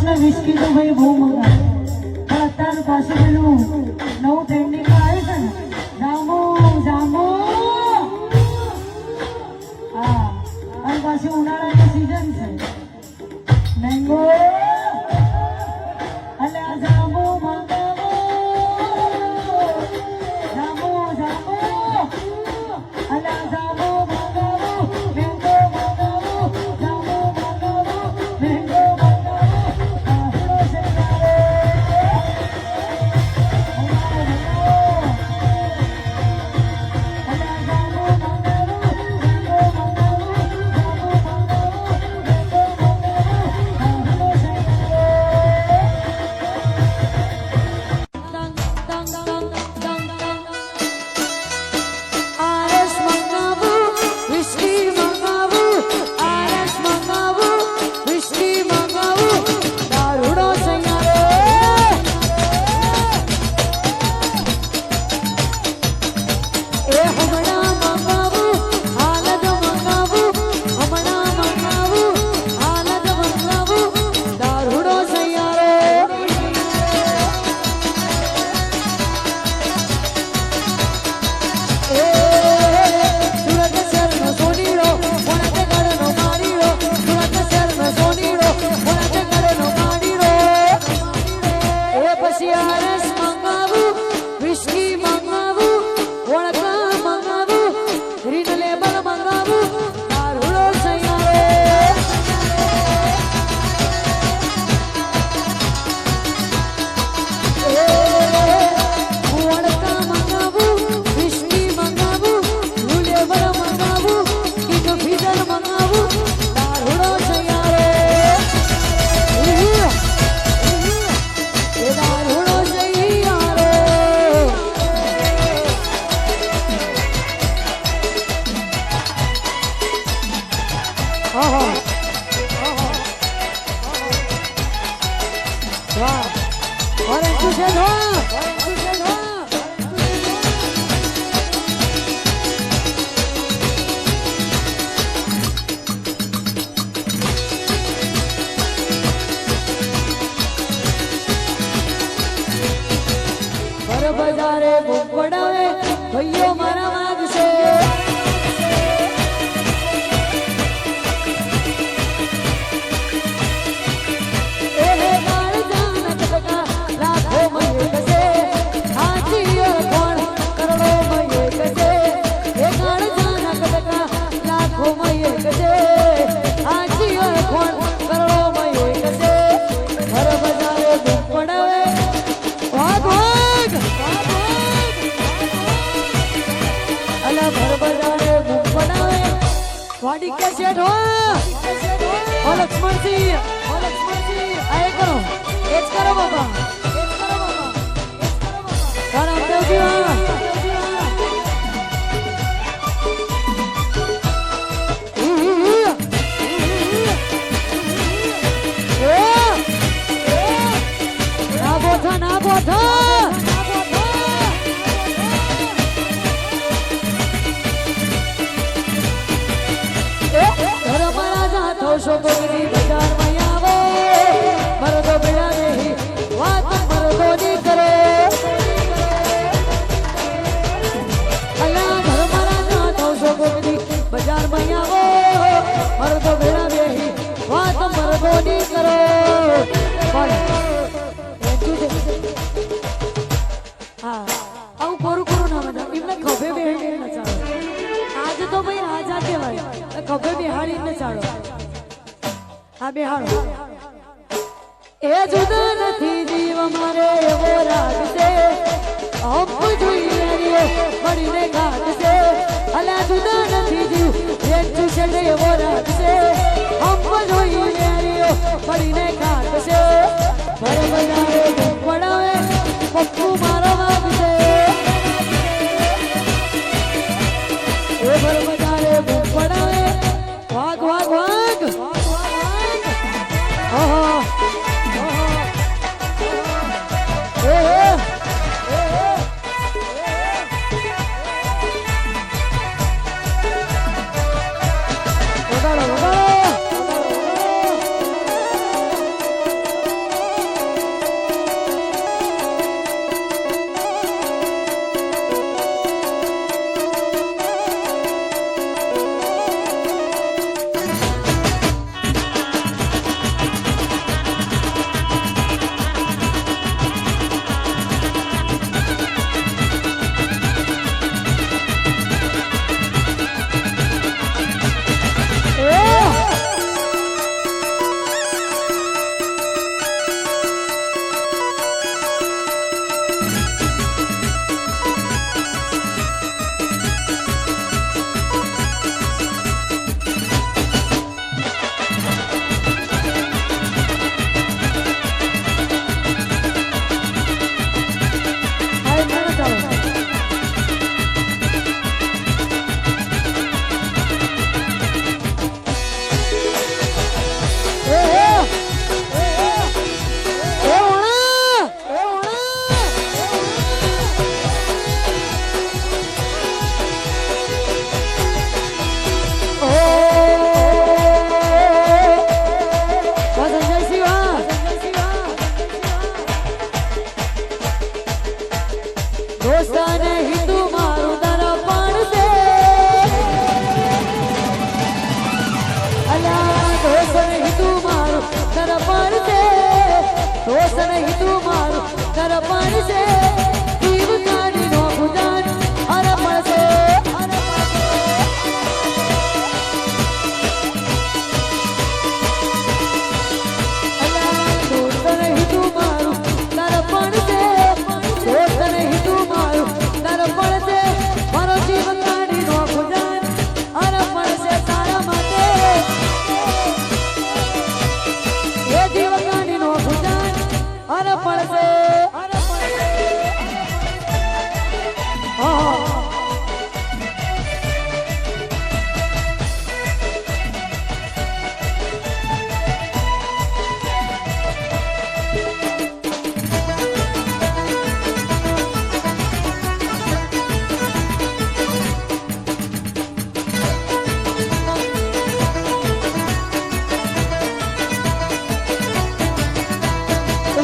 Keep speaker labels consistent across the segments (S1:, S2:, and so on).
S1: ને વિસ્કી તો ભાઈ બહુ મંગાવે પણ અત્યારે પાછું પેલું નવું ટ્રેન્ડિંગમાં આવ્યું છે ને જાંબુ જાંબુ હા અને પાછી ઉનાળાની સિઝન છે મેંગો એટલે આ જાંબુ મંગાવો જાંબુ જાંબુ એટલે આ જાંબુ મંગાવો મેંગો મંગાવો જાંબુ મંગાવો મેંગો બજારે બૂમ પડાવે ભાઈઓ મારા માગશે वाड़ी के सेठ हो लक्ष्मण जी आए करो एज करो बाबा रामदेव जी ना बोथा शोभनी बाजार में आवो मर्दो बिना नहीं बात मर्दो नहीं करे अल्लाह घर मारा ना तो शोभनी बाजार में आवो मर्दो बिना नहीं बात मर्दो नहीं करो हाँ आउ कोरु कोरु ना मजा इमने खभे बेहाड़ी न चालो आज तो भाई राजा के भाई खभे बेहाड़ी न चालो આ બેહાડો એ જુદા નથી જીવ મારે એવો રાખશે અપ જોઈએ રે મળીને ગાશે અલા જુદા નથી જીવ એક છે એવો રાખશે અપ જોઈએ રે મળીને ગાશે ભર બજારે પડાવે પપ્પુ મારો વાગશે એ ભર બજારે પડાવે વાગ વાગ વાગ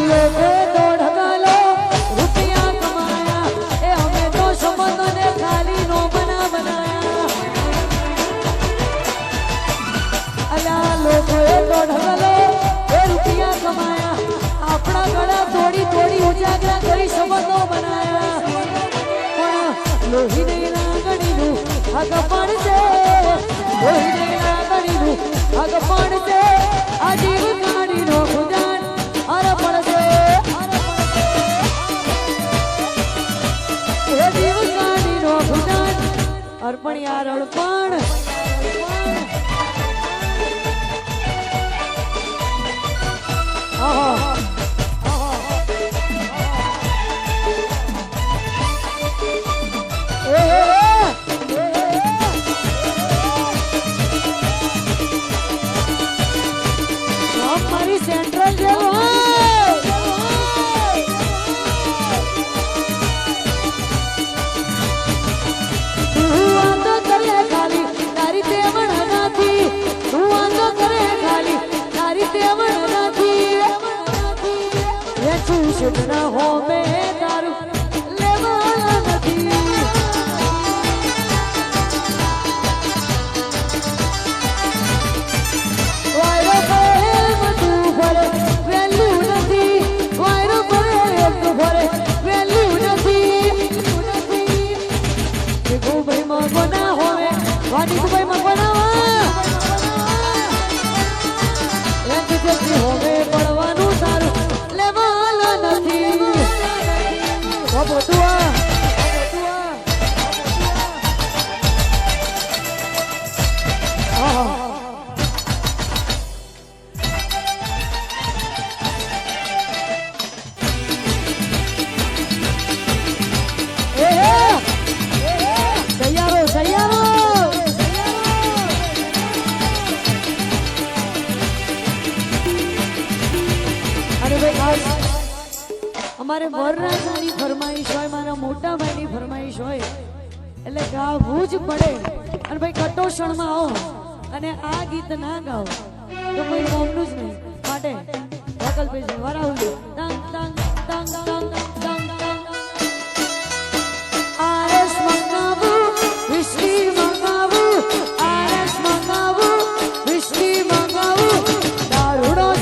S1: લોકો દોઢ ગાલો રૂપિયા કમાયા એ અમે તો સંબંધોને ખાલી નો બનાયા અલા લોકોએ દોઢ ગાલો એ રૂપિયા કમાયા આપણા ગળા તોડી તોડી ઉજાગરા કરી સંબંધો બનાયા પણ લોહી લાગણીનું હગ પડશે લોહી લાગણીનું હગ પડશે આ જીવ કાઢીનો ખુદાન અર પડશે એ જીવ કાઢીનો ખુદાન અર્પણ યાર અર્પણ સેન્ટ્રલ જેવો તું વાંધો કરે ખાલી તારી તેવણ નથી તું વાંધો કરે ખાલી તારી તેવણ નથી એ ચૂસટ ના હો મે દારૂ લેવા નથી પડવાનું સારું લેવાલા નથી અમારે વરરાજાની ફરમાઈશ હોય મારા મોટા ભાઈની ફરમાઈશ હોય એટલે ગાવું જ પડે અને ભાઈ કટોષણમાં આવો અને આ ગીત ના ગાઓ તો કોઈ કોમનું જ નહીં માટે વકલભાઈ વરાવું તંગ તંગ તંગ તંગ તંગ તંગ આરસ મંગાવું વિશ્વી મંગાવું આરસ મંગાવું વિશ્વી મંગાવું દારૂડો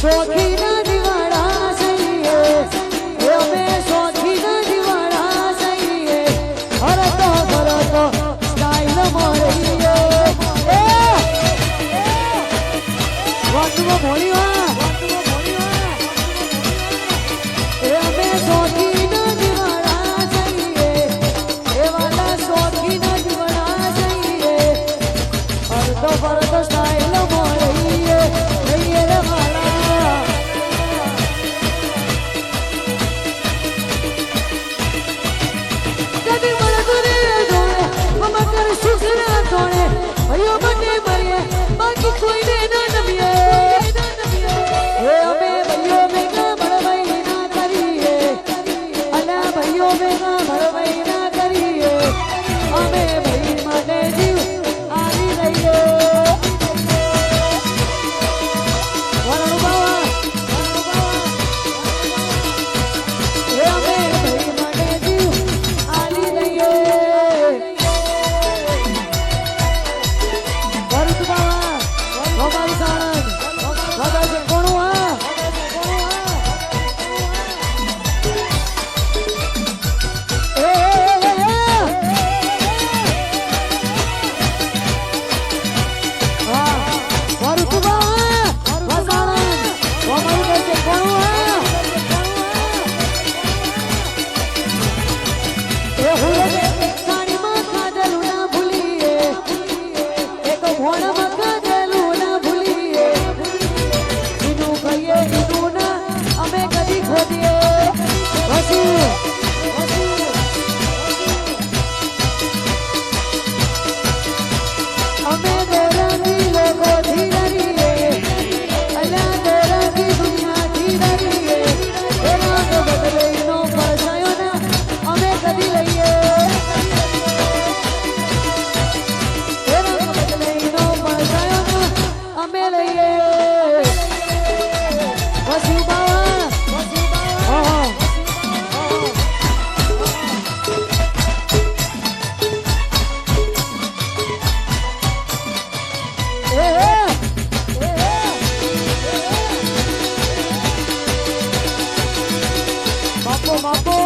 S1: Happy birthday! માપો